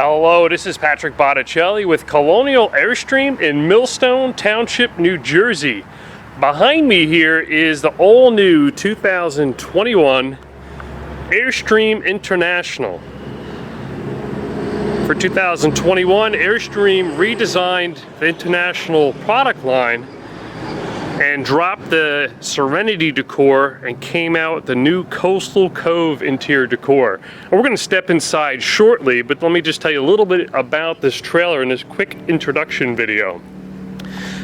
Hello, this is Patrick Botticelli with Colonial Airstream in Millstone Township, New Jersey. Behind me here is the all-new 2021 Airstream International. For 2021, Airstream redesigned the International product line and dropped the Serenity decor and came out with the new Coastal Cove interior decor. And we're going to step inside shortly, but let me just tell you a little bit about this trailer in this quick introduction video.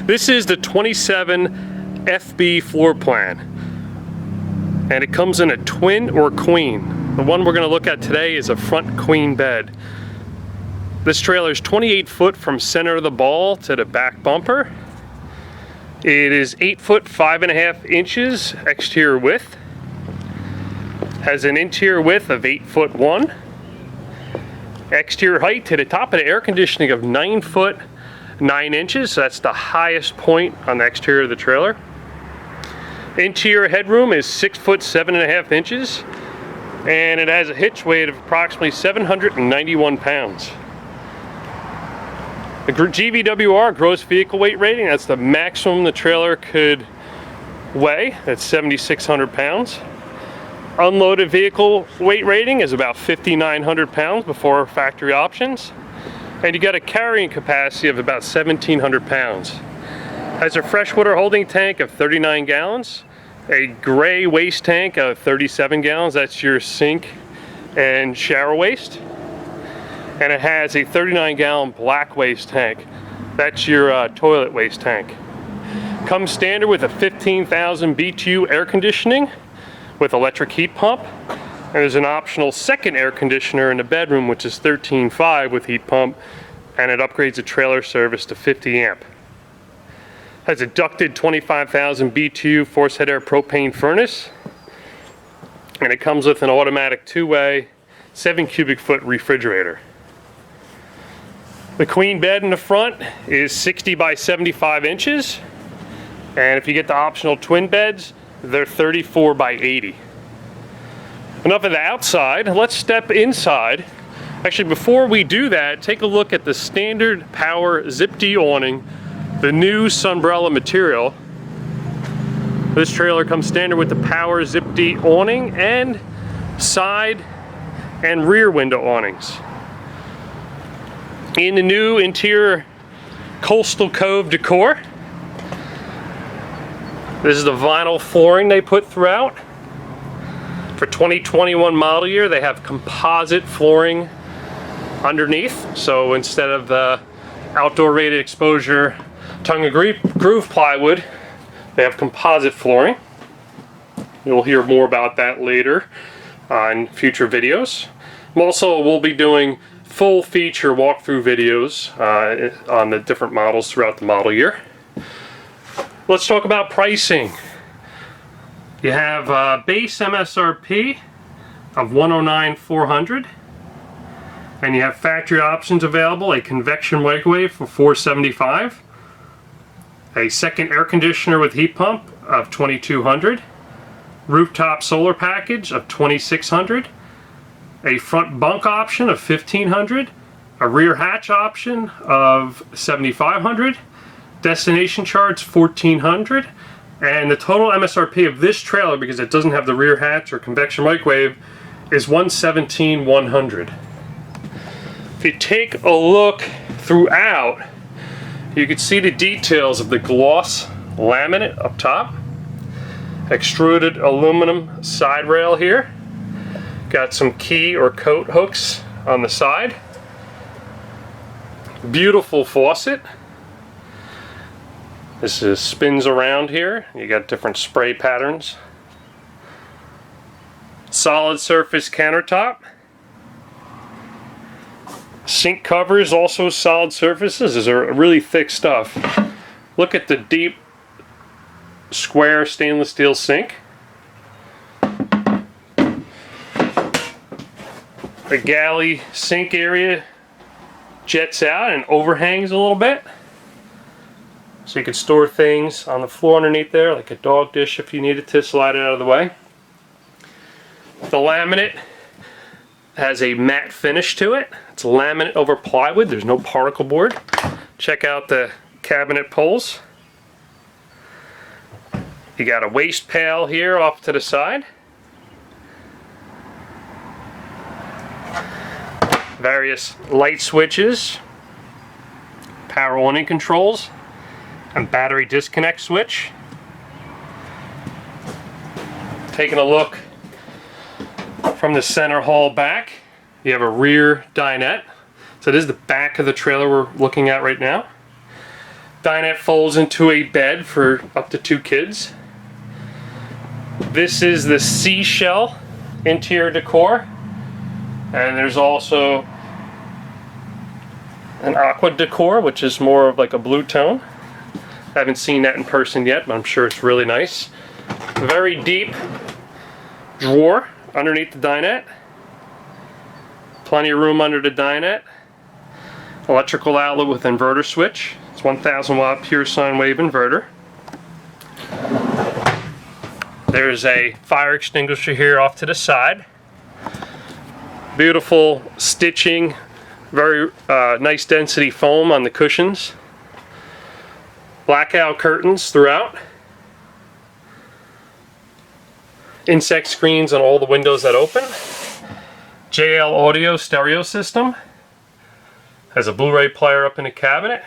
This is the 27 FB floor plan, and it comes in a twin or queen. The one we're going to look at today is a front queen bed. This trailer is 28 foot from center of the ball to the back bumper. It is 8 foot 5.5 inches exterior width. Has an interior width of 8 foot 1. Exterior height to the top of the air conditioning of 9 foot 9 inches. So that's the highest point on the exterior of the trailer. Interior headroom is 6 foot 7.5 inches, and it has a hitch weight of approximately 791 pounds. The GVWR, gross vehicle weight rating, that's the maximum the trailer could weigh. That's 7,600 pounds. Unloaded vehicle weight rating is about 5,900 pounds before factory options. And you got a carrying capacity of about 1,700 pounds. Has a freshwater holding tank of 39 gallons, a gray waste tank of 37 gallons, that's your sink and shower waste. And it has a 39-gallon black waste tank. That's your toilet waste tank. Comes standard with a 15,000 BTU air conditioning with electric heat pump. And there's an optional second air conditioner in the bedroom, which is 13.5 with heat pump, and it upgrades the trailer service to 50 amp. Has a ducted 25,000 BTU force head air propane furnace. And it comes with an automatic two-way 7 cubic foot refrigerator. The queen bed in the front is 60 by 75 inches, and if you get the optional twin beds, they're 34 by 80. Enough of the outside, let's step inside. Actually, before we do that, take a look at the standard power zip-D awning, the new Sunbrella material. This trailer comes standard with the power zip-D awning and side and rear window awnings. In the new interior Coastal Cove decor, this is the vinyl flooring they put throughout. For 2021 model year, they have composite flooring underneath. So instead of the outdoor rated exposure tongue and groove plywood, they have composite flooring. You'll hear more about that later in future videos. Also, we'll be doing full feature walkthrough videos on the different models throughout the model year. Let's talk about pricing. You have base MSRP of $109,400, and you have factory options available: a convection microwave for $475, a second air conditioner with heat pump of $2,200, rooftop solar package of $2,600, a front bunk option of $1,500, a rear hatch option of $7,500, destination charge $1,400, and the total MSRP of this trailer, because it doesn't have the rear hatch or convection microwave, is $117,100. If you take a look throughout, you can see the details of the gloss laminate up top, extruded aluminum side rail here. Got some key or coat hooks on the side. Beautiful faucet. This spins around here. You got different spray patterns. Solid surface countertop. Sink covers, also solid surfaces. These are really thick stuff. Look at the deep square stainless steel sink. The galley sink area jets out and overhangs a little bit, so you can store things on the floor underneath there, like a dog dish if you needed to slide it out of the way. The laminate has a matte finish to it. It's laminate over plywood. There's no particle board. Check out the cabinet pulls. You got a waste pail here off to the side. Various light switches, power on and controls, and battery disconnect switch. Taking a look from the center hall back, you have a rear dinette. So this is the back of the trailer we're looking at right now. Dinette folds into a bed for up to 2 kids. This is the Sea Shell interior decor. And there's also an aqua decor, which is more of like a blue tone. I haven't seen that in person yet, but I'm sure it's really nice. A very deep drawer underneath the dinette. Plenty of room under the dinette. Electrical outlet with inverter switch. It's 1000 watt pure sine wave inverter. There's a fire extinguisher here off to the side. Beautiful stitching, very nice density foam on the cushions. Blackout curtains throughout. Insect screens on all the windows that open. JL audio stereo system. Has a Blu-ray player up in the cabinet.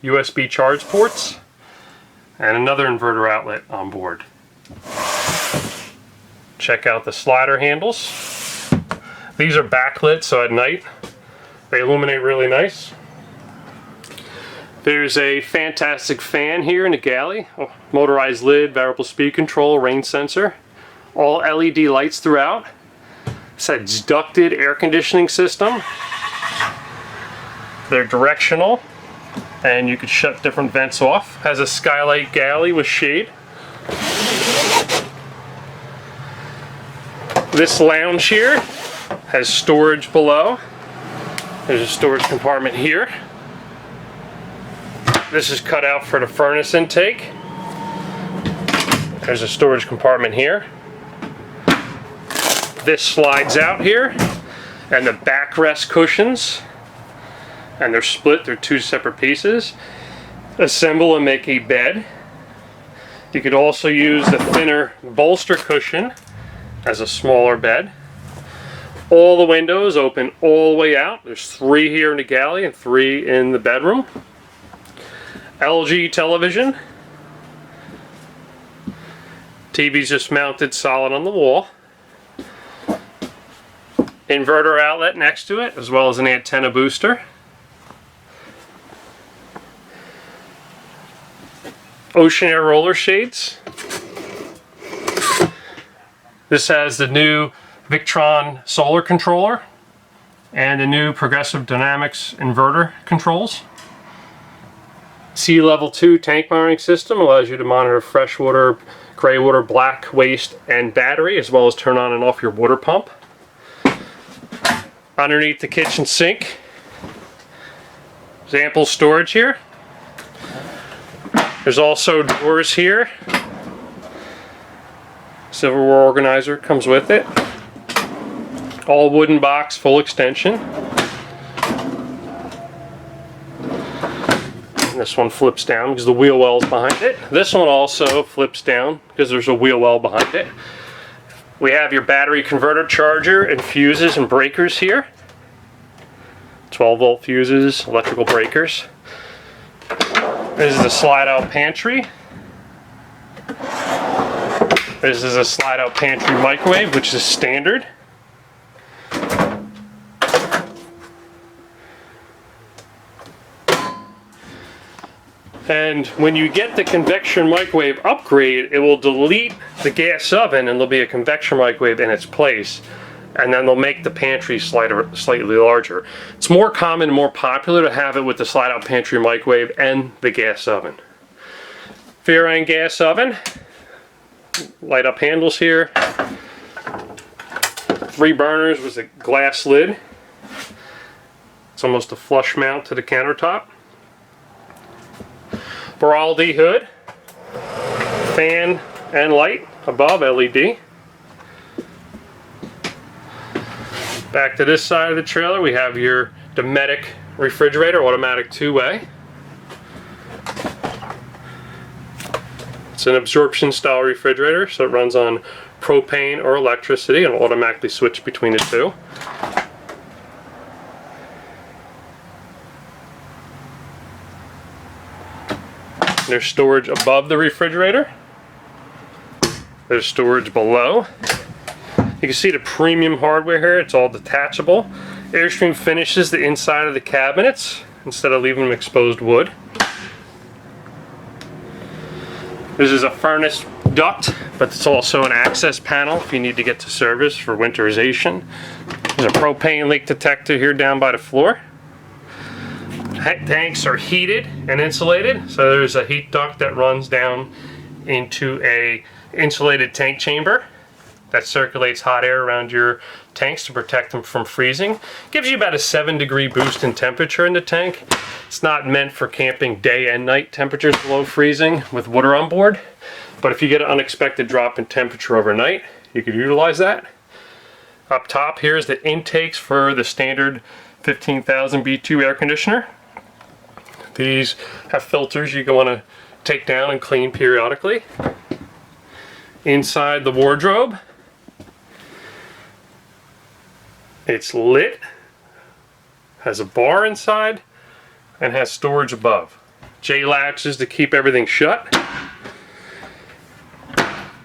USB charge ports. And another inverter outlet on board. Check out the slider handles. These are backlit, so at night they illuminate really nice. There's a fantastic fan here in the galley. Motorized lid, variable speed control, rain sensor. All LED lights throughout. It's a ducted air conditioning system. They're directional, and you could shut different vents off. Has a skylight galley with shade. This lounge here has storage below. There's a storage compartment here. This is cut out for the furnace intake. There's a storage compartment here. This slides out here, and the backrest cushions, and they're split, they're 2 separate pieces. Assemble and make a bed. You could also use the thinner bolster cushion as a smaller bed. All the windows open all the way out. There's 3 here in the galley and 3 in the bedroom. LG television. TV's just mounted solid on the wall. Inverter outlet next to it, as well as an antenna booster. Ocean Air roller shades. This has the new Victron solar controller and the new Progressive Dynamics inverter controls. Sea Level 2 tank monitoring system allows you to monitor freshwater, gray water, black waste, and battery, as well as turn on and off your water pump. Underneath the kitchen sink, there's ample storage here. There's also drawers here. Silverware organizer comes with it. All wooden box, full extension. And this one flips down because the wheel well's behind it. This one also flips down because there's a wheel well behind it. We have your battery converter charger and fuses and breakers here. 12-volt fuses, electrical breakers. This is the slide-out pantry. This is a slide-out pantry microwave, which is standard. And when you get the convection microwave upgrade, it will delete the gas oven and there'll be a convection microwave in its place. And then they'll make the pantry slightly larger. It's more common and more popular to have it with the slide-out pantry microwave and the gas oven. Furine gas oven. Light up handles here. 3 burners with a glass lid. It's almost a flush mount to the countertop. Baraldi hood. Fan and light above LED. Back to this side of the trailer, we have your Dometic refrigerator, automatic two-way. It's an absorption style refrigerator, so it runs on propane or electricity and will automatically switch between the two. There's storage above the refrigerator. There's storage below. You can see the premium hardware here. It's all detachable. Airstream finishes the inside of the cabinets instead of leaving them exposed wood. This is a furnace duct, but it's also an access panel if you need to get to service for winterization. There's a propane leak detector here down by the floor. Tanks are heated and insulated, so there's a heat duct that runs down into a insulated tank chamber that circulates hot air around your tanks to protect them from freezing. Gives you about a 7-degree boost in temperature in the tank. It's not meant for camping day and night temperatures below freezing with water on board, but if you get an unexpected drop in temperature overnight, you could utilize that. Up top here is the intakes for the standard 15,000 B2 air conditioner. These have filters you want to take down and clean periodically. Inside the wardrobe, it's lit, has a bar inside, and has storage above. J-latches to keep everything shut.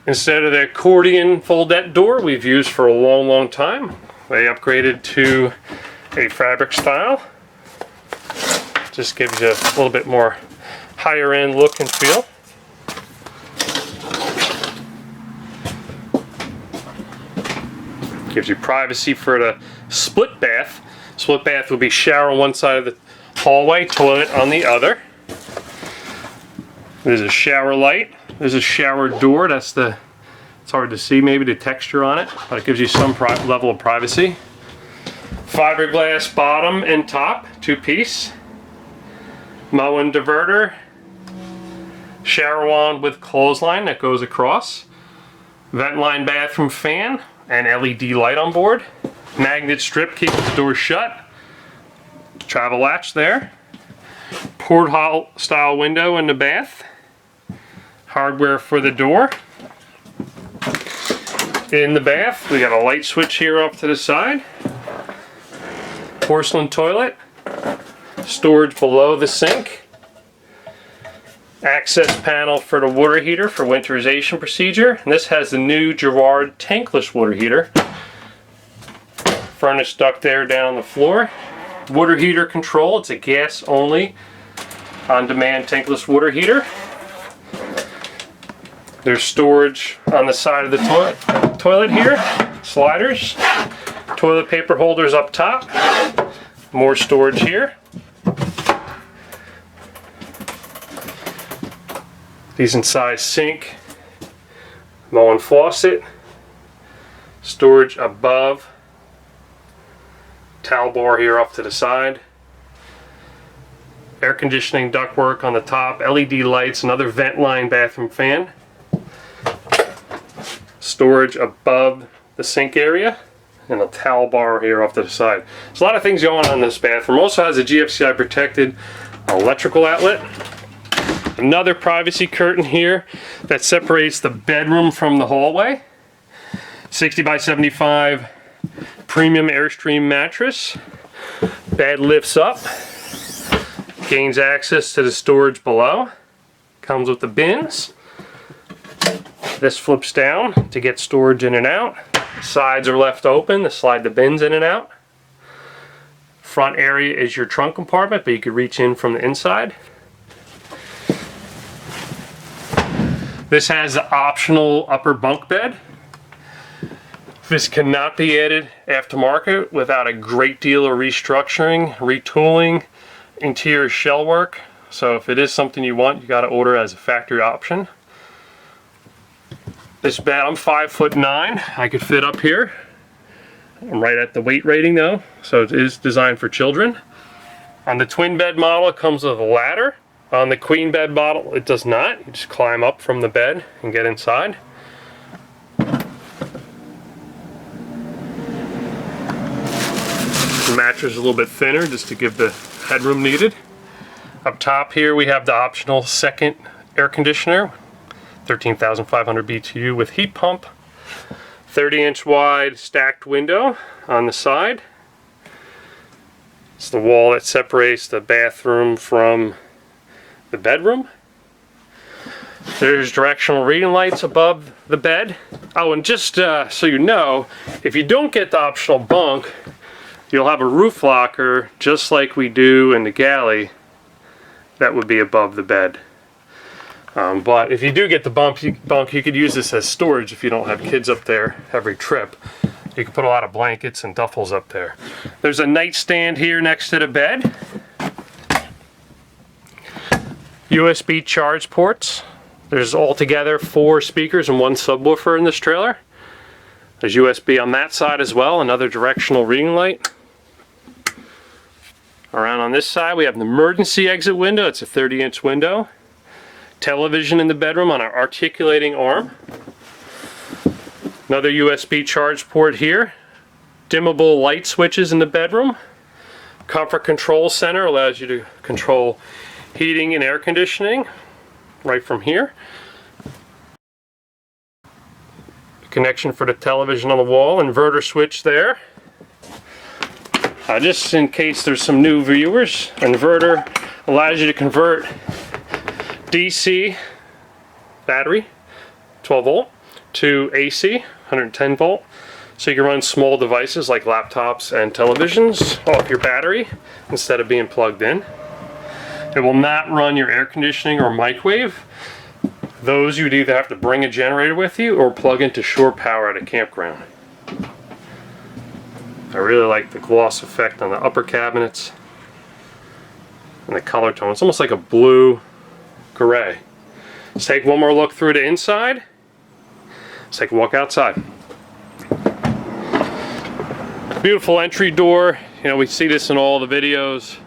Instead of the accordion foldette door we've used for a long time, they upgraded to a fabric style. Just gives you a little bit more higher end look and feel. Gives you privacy for the split bath. Split bath will be shower on one side of the hallway, toilet on the other. There's a shower light. There's a shower door. It's hard to see maybe the texture on it, but it gives you some level of privacy. Fiberglass bottom and top, two-piece. Moen diverter. Shower wand with clothesline that goes across. Vent line bathroom fan. And LED light on board. Magnet strip keeps the door shut. Travel latch there. Porthole style window in the bath. Hardware for the door. In the bath, we got a light switch here off to the side. Porcelain toilet. Storage below the sink. Access panel for the water heater for winterization procedure. And this has the new Girard tankless water heater. Furnace duct there down on the floor. Water heater control. It's a gas only on-demand tankless water heater. There's storage on the side of the toilet here. Sliders. Toilet paper holders up top. More storage here. Decent sized sink, Moen faucet, storage above, towel bar here off to the side, air conditioning ductwork on the top, LED lights, another vent line bathroom fan, storage above the sink area, and a towel bar here off to the side. There's a lot of things going on in this bathroom. Also has a GFCI protected electrical outlet. Another privacy curtain here that separates the bedroom from the hallway. 60 by 75 premium Airstream mattress. Bed lifts up, gains access to the storage below. Comes with the bins. This flips down to get storage in and out. Sides are left open to slide the bins in and out. Front area is your trunk compartment, but you could reach in from the inside. This has the optional upper bunk bed. This cannot be added aftermarket without a great deal of restructuring, retooling, interior shell work. So if it is something you want, you got to order as a factory option. This bed, I'm 5'9". I could fit up here. I'm right at the weight rating though, so it is designed for children. On the twin bed model, it comes with a ladder. On the queen bed model, it does not. You just climb up from the bed and get inside. mattress is a little bit thinner just to give the headroom needed. Up top here we have the optional second air conditioner, 13,500 BTU with heat pump, 30-inch wide stacked window on the side. It's the wall that separates the bathroom from the bedroom. There's directional reading lights above the bed. Oh, and just so you know, if you don't get the optional bunk, you'll have a roof locker just like we do in the Galley that would be above the bed. But if you do get the bunk, you could use this as storage if you don't have kids up there every trip. You can put a lot of blankets and duffels up there. There's a nightstand here next to the bed. USB charge ports. There's altogether 4 speakers and 1 subwoofer in this trailer. There's USB on that side as well, another directional reading light. Around on this side we have an emergency exit window. It's a 30-inch window. Television in the bedroom on an articulating arm. Another USB charge port here. Dimmable light switches in the bedroom. Comfort control center allows you to control heating and air conditioning right from here. Connection for the television on the wall, inverter switch there. Just in case there's some new viewers, inverter allows you to convert DC battery 12 volt to AC 110 volt, so you can run small devices like laptops and televisions off your battery instead of being plugged in. It will not run your air conditioning or microwave. Those you'd either have to bring a generator with you or plug into shore power at a campground. I really like the gloss effect on the upper cabinets and the color tone. It's almost like a blue gray. Let's take one more look through the inside. Let's take a walk outside. Beautiful entry door. You know, we see this in all the videos.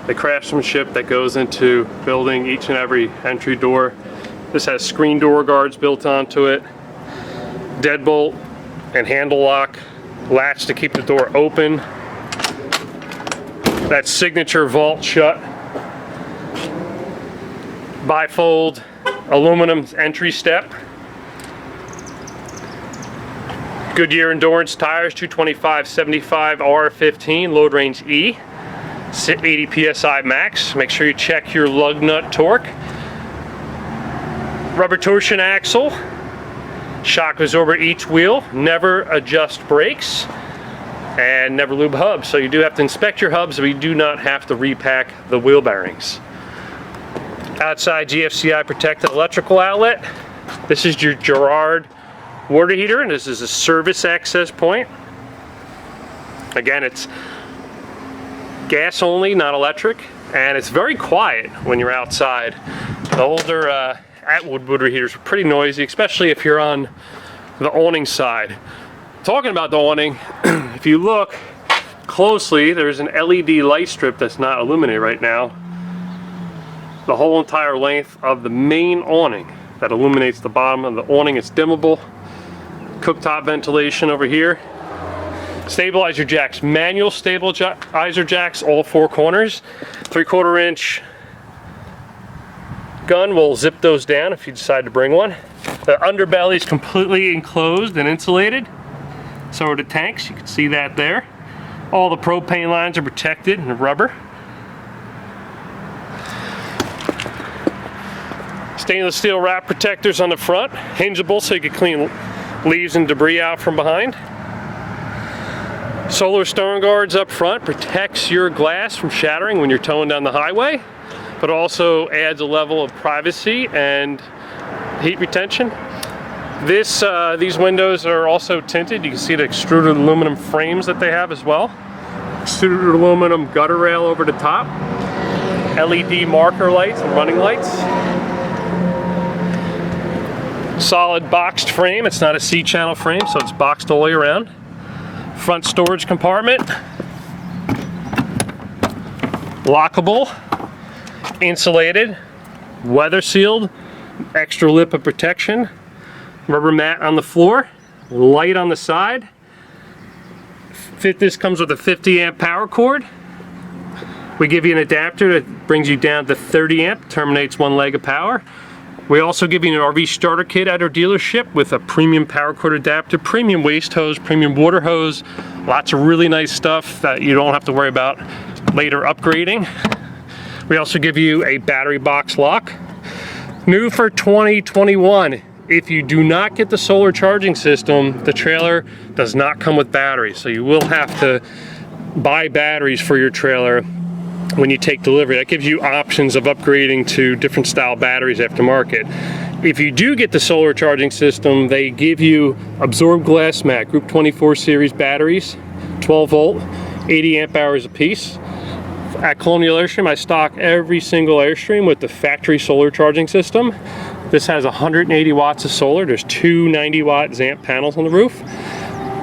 The craftsmanship that goes into building each and every entry door. This has screen door guards built onto it. Deadbolt and handle lock. Latch to keep the door open. That signature vault shut. Bifold aluminum entry step. Goodyear Endurance tires, 225/75 R15, load range E, 80 PSI max. Make sure you check your lug nut torque. Rubber torsion axle, shock absorber each wheel, never adjust brakes, and never lube hubs. So you do have to inspect your hubs, but you do not have to repack the wheel bearings. Outside GFCI protected electrical outlet. This is your Girard water heater, and this is a service access point. Again, it's gas only, not electric, and it's very quiet when you're outside. The older Atwood water heaters are pretty noisy, especially if you're on the awning side. Talking about the awning, if you look closely, there's an LED light strip that's not illuminated right now. The whole entire length of the main awning that illuminates the bottom of the awning. It's dimmable. Cooktop ventilation over here. Stabilizer jacks, manual stabilizer jacks, all 4 corners. 3/4 inch gun will zip those down if you decide to bring one. The underbelly is completely enclosed and insulated. So are the tanks, you can see that there. All the propane lines are protected in rubber. Stainless steel wrap protectors on the front, hingeable so you can clean leaves and debris out from behind. Solar stone guards up front, protects your glass from shattering when you're towing down the highway, but also adds a level of privacy and heat retention. These windows are also tinted. You can see the extruded aluminum frames that they have as well. Extruded aluminum gutter rail over the top. LED marker lights and running lights. Solid boxed frame. It's not a C-channel frame, so it's boxed all the way around. Front storage compartment. Lockable. Insulated. Weather sealed. Extra lip of protection. Rubber mat on the floor. Light on the side. This comes with a 50 amp power cord. We give you an adapter that brings you down to 30 amp, terminates one leg of power. We also give you an RV starter kit at our dealership with a premium power cord adapter, premium waste hose, premium water hose, lots of really nice stuff that you don't have to worry about later upgrading. We also give you a battery box lock. New for 2021, if you do not get the solar charging system, the trailer does not come with batteries, so you will have to buy batteries for your trailer when you take delivery. That gives you options of upgrading to different style batteries aftermarket. If you do get the solar charging system, they give you absorbed glass mat, Group 24 series batteries, 12 volt, 80 amp hours a piece. At Colonial Airstream, I stock every single Airstream with the factory solar charging system. This has 180 watts of solar. There's two 90 watt ZAMP panels on the roof.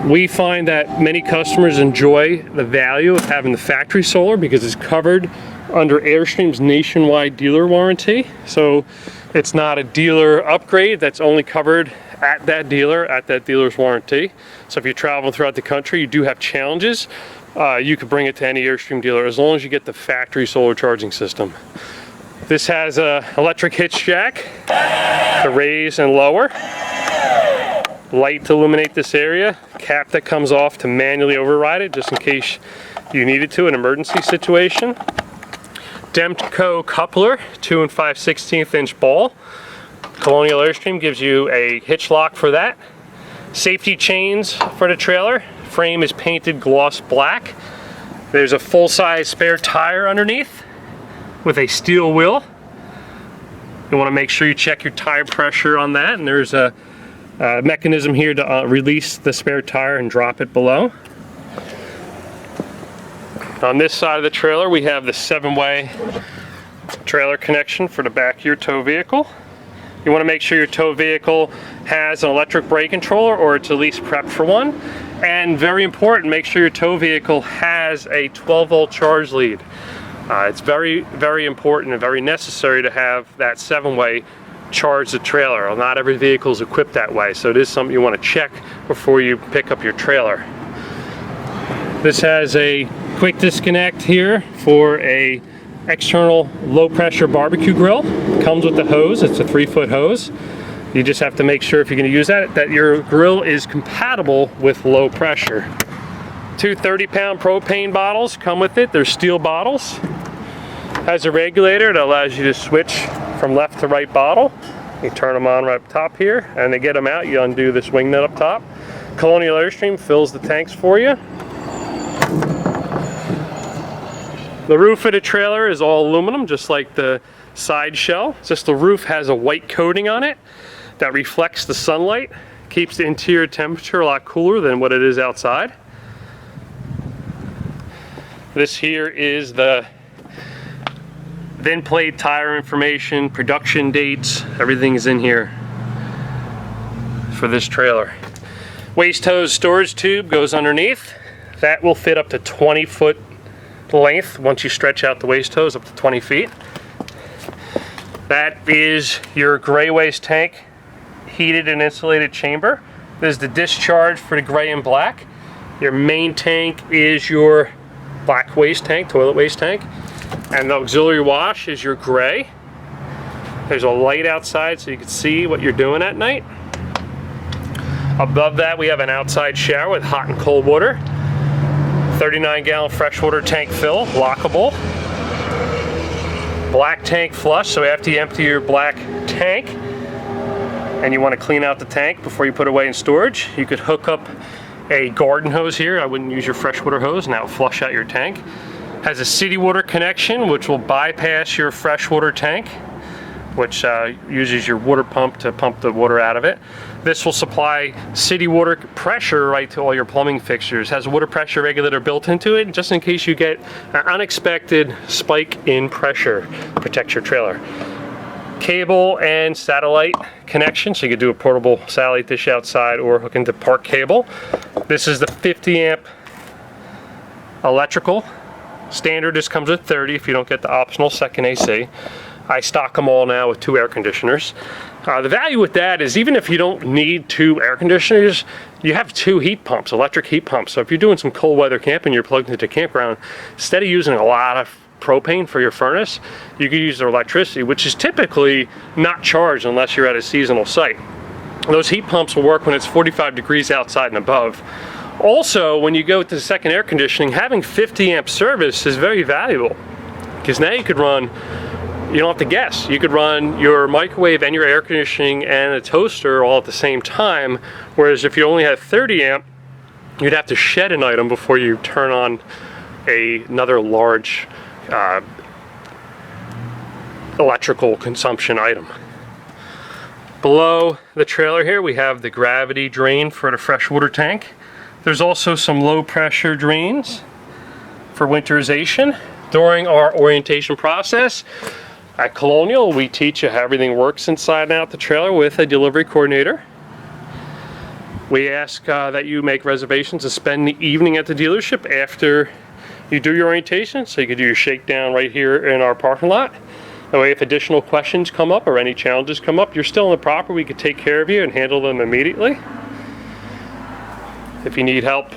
We find that many customers enjoy the value of having the factory solar because it's covered under Airstream's nationwide dealer warranty. So it's not a dealer upgrade, that's only covered at that dealer's warranty. So if you travel throughout the country, you do have challenges, you could bring it to any Airstream dealer as long as you get the factory solar charging system. This has a electric hitch jack to raise and lower. Light to illuminate this area, cap that comes off to manually override it just in case you needed to in an emergency situation. Demco coupler, 2 5/16 inch ball. Colonial Airstream gives you a hitch lock for that. Safety chains for the trailer. Frame is painted gloss black. There's a full-size spare tire underneath with a steel wheel. You want to make sure you check your tire pressure on that, and there's a mechanism here to release the spare tire and drop it below. On this side of the trailer we have the 7-way trailer connection for the back of your tow vehicle. You want to make sure your tow vehicle has an electric brake controller, or it's at least prepped for one. And very important, make sure your tow vehicle has a 12 volt charge lead. It's very, very important and very necessary to have that 7-way charge the trailer. Well, not every vehicle is equipped that way, so it is something you want to check before you pick up your trailer. This has a quick disconnect here for a external low pressure barbecue grill. Comes with the hose, it's a 3-foot hose. You just have to make sure if you're going to use that your grill is compatible with low pressure. Two 30-pound propane bottles come with it. They're steel bottles. Has a regulator that allows you to switch from left to right bottle. You turn them on right up top here, and to get them out you undo this wing nut up top. Colonial Airstream fills the tanks for you. The roof of the trailer is all aluminum, just like the side shell. It's just the roof has a white coating on it that reflects the sunlight, keeps the interior temperature a lot cooler than what it is outside. This here is the VIN plate, tire information, production dates, everything is in here for this trailer. Waste hose storage tube goes underneath. That will fit up to 20-foot length once you stretch out the waste hose up to 20 feet. That is your gray waste tank, heated and insulated chamber. This is the discharge for the gray and black. Your main tank is your black waste tank, toilet waste tank. And the auxiliary wash is your gray. There's a light outside so you can see what you're doing at night. Above that we have an outside shower with hot and cold water. 39-gallon freshwater tank fill, lockable. Black tank flush, so after you empty your black tank and you want to clean out the tank before you put it away in storage, you could hook up a garden hose here. I wouldn't use your freshwater hose, and that will flush out your tank. Has a city water connection which will bypass your freshwater tank, which uses your water pump to pump the water out of it. This will supply city water pressure right to all your plumbing fixtures. Has a water pressure regulator built into it, just in case you get an unexpected spike in pressure. Protect your trailer. Cable and satellite connection, so you could do a portable satellite dish outside or hook into park cable. This is the 50 amp electrical. Standard just comes with 30 if you don't get the optional second AC. I stock them all now with 2 air conditioners. The value with that is even if you don't need 2 air conditioners, you have 2 heat pumps, electric heat pumps. So if you're doing some cold weather camping, you're plugged into a campground, instead of using a lot of propane for your furnace, you can use their electricity, which is typically not charged unless you're at a seasonal site. Those heat pumps will work when it's 45 degrees outside and above. Also, when you go to the second air conditioning, having 50 amp service is very valuable, because now you could run, you don't have to guess, you could run your microwave and your air conditioning and a toaster all at the same time, whereas if you only had 30 amp, you'd have to shed an item before you turn on another large electrical consumption item. Below the trailer here we have the gravity drain for the freshwater tank. There's also some low pressure drains for winterization. During our orientation process at Colonial, we teach you how everything works inside and out the trailer with a delivery coordinator. We ask that you make reservations to spend the evening at the dealership after you do your orientation, so you can do your shakedown right here in our parking lot. That way if additional questions come up or any challenges come up, you're still in the property, we could take care of you and handle them immediately. If you need help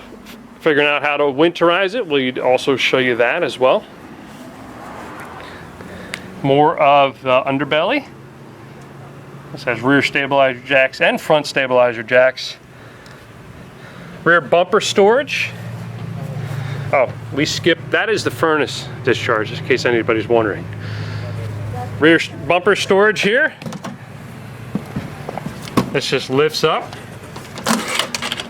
figuring out how to winterize it, we'd also show you that as well. More of the underbelly. This has rear stabilizer jacks and front stabilizer jacks. Rear bumper storage. Oh, we skipped, that is the furnace discharge, in case anybody's wondering. Rear bumper storage here. This just lifts up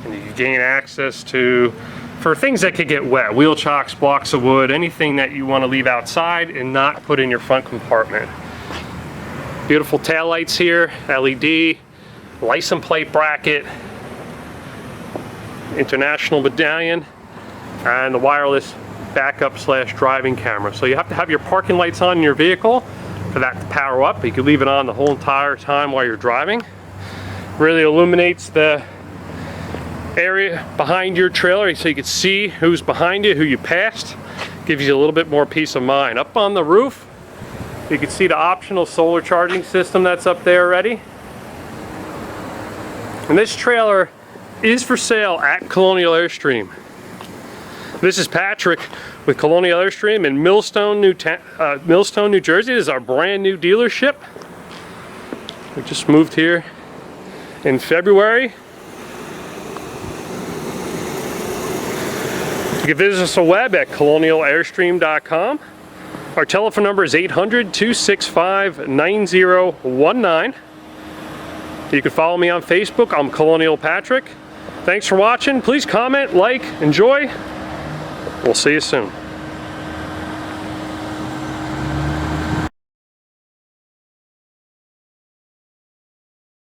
and you can gain access to, for things that could get wet, wheel chocks, blocks of wood, anything that you want to leave outside and not put in your front compartment. Beautiful tail lights here, LED, license plate bracket, international medallion, and the wireless backup / driving camera. So you have to have your parking lights on in your vehicle for that to power up. You can leave it on the whole entire time while you're driving. Really illuminates the area behind your trailer so you can see who's behind you, who you passed. Gives you a little bit more peace of mind. Up on the roof, you can see the optional solar charging system that's up there already. And this trailer is for sale at Colonial Airstream. This is Patrick with Colonial Airstream in Millstone, New Jersey. This is our brand new dealership. We just moved here in February. You can visit us on the web at colonialairstream.com. Our telephone number is 800-265-9019. You can follow me on Facebook. I'm Colonial Patrick. Thanks for watching. Please comment, like, enjoy. We'll see you soon.